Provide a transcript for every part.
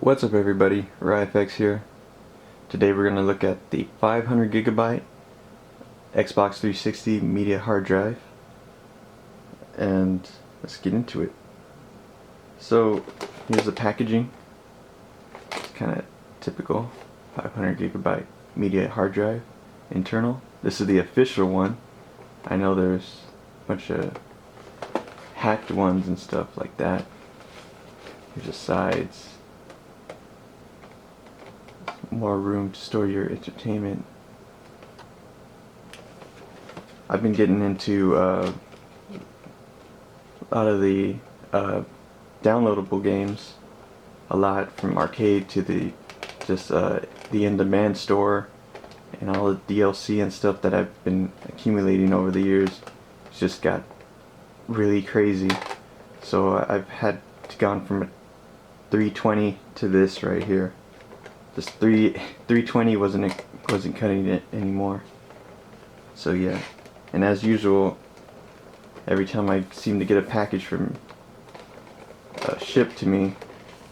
What's up everybody, RyFX here. Today we're going to look at the 500 gigabyte Xbox 360 media hard drive, and let's get into it. So here's the packaging. It's kind of typical 500 gigabyte media hard drive internal. This is the official one. I know there's a bunch of hacked ones and stuff like that. Here's the sides. More room to store your entertainment. I've been getting into a lot of the downloadable games, a lot from arcade to the in-demand store, and all the DLC and stuff that I've been accumulating over the years. It's just got really crazy. So I've had gone from a 320 to this right here. This 320 wasn't cutting it anymore. So yeah, and as usual, every time I seem to get a package from shipped to me,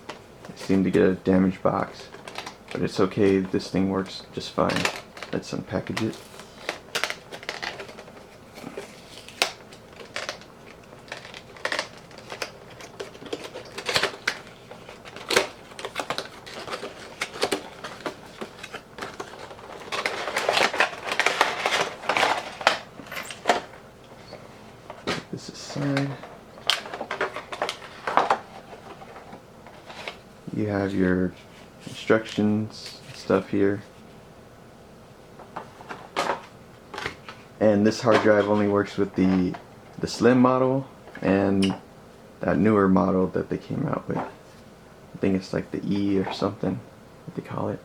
I seem to get a damaged box. But it's okay, this thing works just fine. Let's unpackage it. This aside, you have your instructions stuff here, and this hard drive only works with the slim model and that newer model that they came out with. I think it's like the E or something what they call it.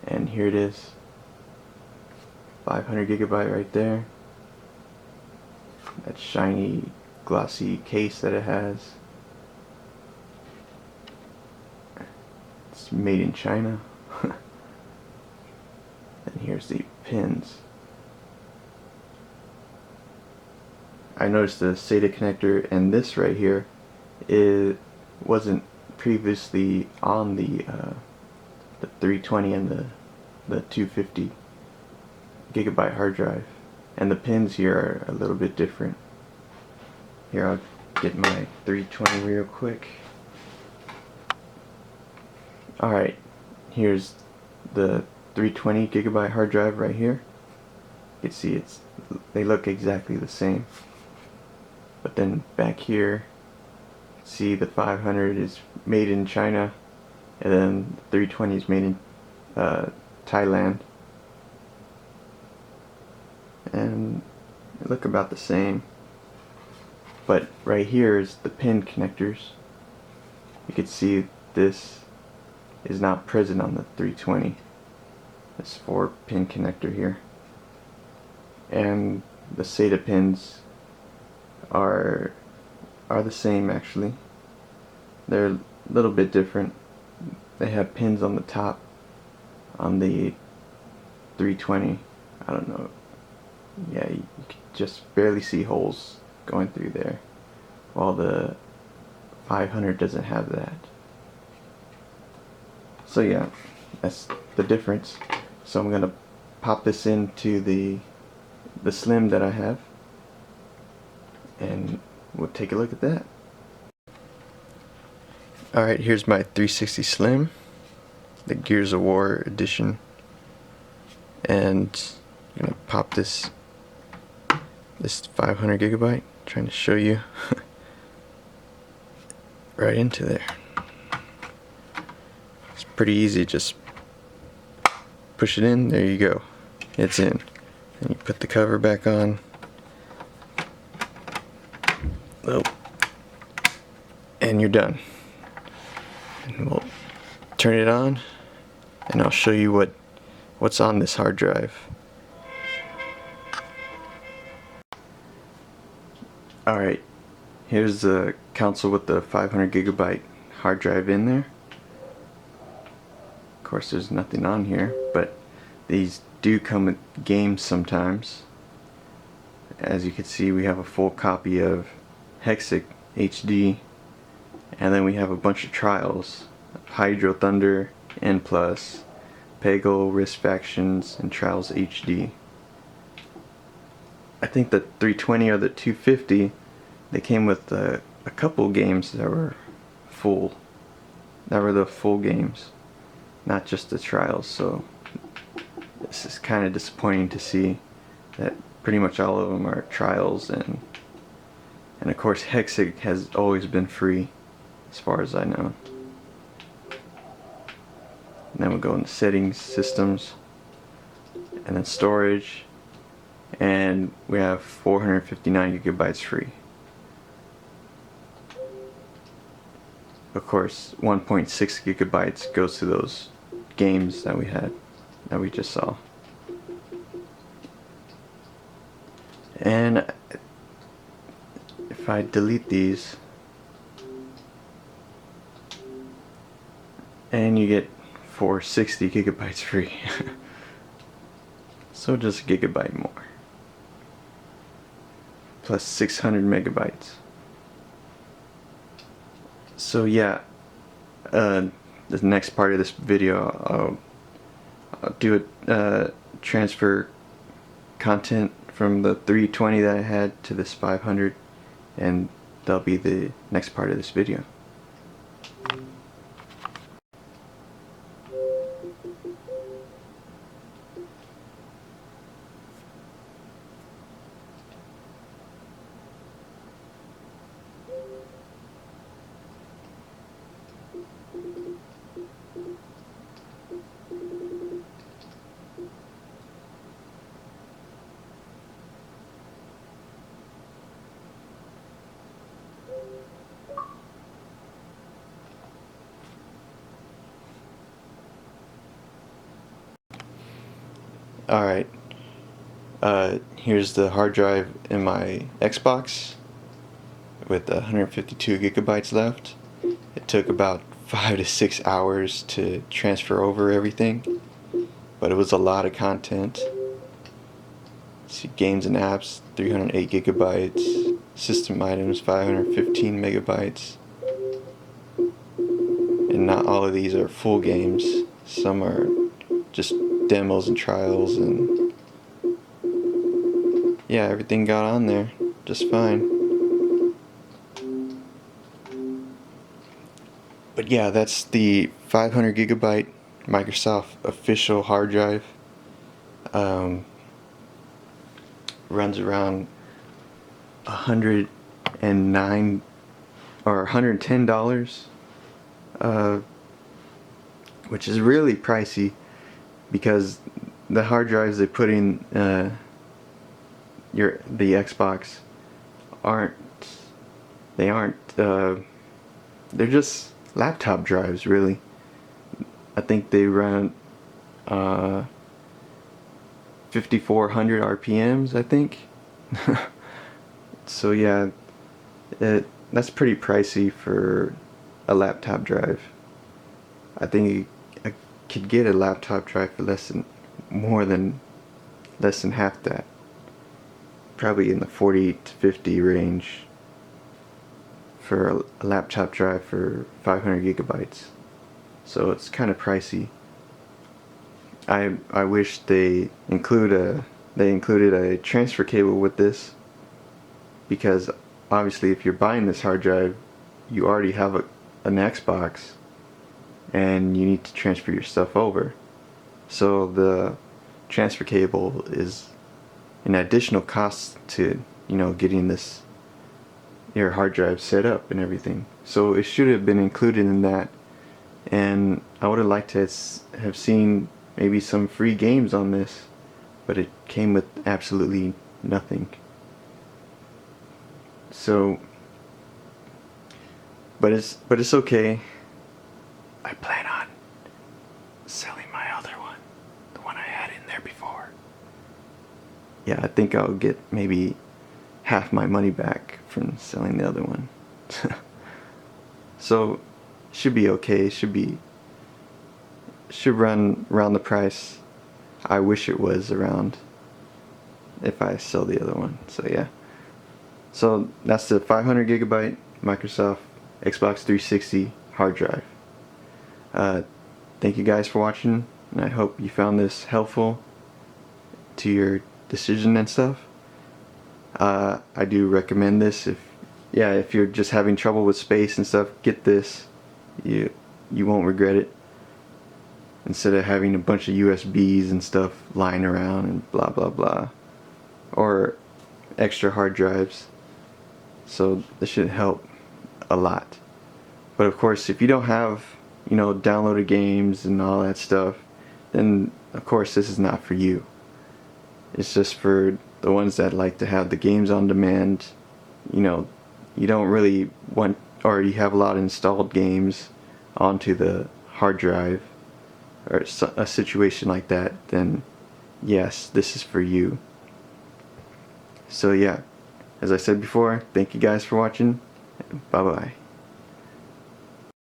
And here it is, 500 gigabyte right there. That shiny glossy case that it has. It's made in China. And here's the pins. I noticed the SATA connector and this right here, it wasn't previously on the 320 and the 250 gigabyte hard drive. And the pins here are a little bit different. Here, I'll get my 320 real quick. Alright, here's the 320 gigabyte hard drive right here. You can see they look exactly the same. But then back here, see the 500 is made in China, and then the 320 is made in Thailand. And they look about the same, but right here is the pin connectors. You can see this is not present on the 320. This 4-pin connector here, and the SATA pins are the same actually. They're a little bit different. They have pins on the top on the 320. I don't know. Yeah, you can just barely see holes going through there, while the 500 doesn't have that. So yeah, that's the difference. So I'm gonna pop this into the slim that I have, and we'll take a look at that. Alright, here's my 360 Slim, the Gears of War edition, and I'm gonna pop this 500 gigabyte, trying to show you, right into there. It's pretty easy, just push it in, there you go, it's in. And you put the cover back on. Oh, and you're done. And we'll turn it on, and I'll show you what's on this hard drive. Alright, here's the console with the 500 gigabyte hard drive in there. Of course there's nothing on here, but these do come with games sometimes. As you can see, we have a full copy of Hexic HD, and then we have a bunch of trials Hydro Thunder, N+, Peggle, Risk Factions, and Trials HD. I think the 320 or the 250, they came with a couple games that were full. That were the full games, not just the trials. So this is kind of disappointing to see that pretty much all of them are trials, and of course Hexic has always been free as far as I know. And then we'll go into settings, systems, and then storage, and we have 459 gigabytes free. Of course, 1.6 gigabytes goes to those games that we just saw. And if I delete these, and you get 460 gigabytes free. So just a gigabyte more. Plus 600 megabytes. So yeah, the next part of this video, I'll do a transfer content from the 320 that I had to this 500, and that'll be the next part of this video. Alright, here's the hard drive in my Xbox with 152 gigabytes left. It took about 5 to 6 hours to transfer over everything, but it was a lot of content. See, games and apps, 308 gigabytes, system items, 515 megabytes. And not all of these are full games. Some are just demos and trials, and yeah, everything got on there just fine. But yeah, that's the 500 gigabyte Microsoft official hard drive. Runs around $109 or $110, which is really pricey, because the hard drives they put in the Xbox aren't they're just laptop drives, really. I think they run 5400 RPMs, I think. So yeah, that's pretty pricey for a laptop drive. I think I could get a laptop drive for less than half that. Probably in the 40 to 50 range for a laptop drive for 500 gigabytes. So it's kind of pricey. I wish they included a transfer cable with this, because obviously if you're buying this hard drive, you already have an Xbox and you need to transfer your stuff over. So the transfer cable is an additional cost to, getting your hard drive set up and everything. So it should have been included in that, and I would have liked to have seen maybe some free games on this, but it came with absolutely nothing. So, but it's okay. I plan on selling my other one, the one I had in there before. Yeah, I think I'll get maybe half my money back from selling the other one. So, should be okay. Should run around the price I wish it was around if I sell the other one. So yeah. So that's the 500 gigabyte Microsoft Xbox 360 hard drive. Thank you guys for watching, and I hope you found this helpful to your decision and stuff. I do recommend this. If you're just having trouble with space and stuff, get this. You won't regret it. Instead of having a bunch of USBs and stuff lying around and blah blah blah, or extra hard drives. So this should help a lot. But of course, if you don't have, downloaded games and all that stuff, then of course this is not for you. It's just for the ones that like to have the games on demand. You don't really want, or you have a lot of installed games onto the hard drive, or a situation like that, then yes, this is for you. So yeah, as I said before, thank you guys for watching. Bye bye.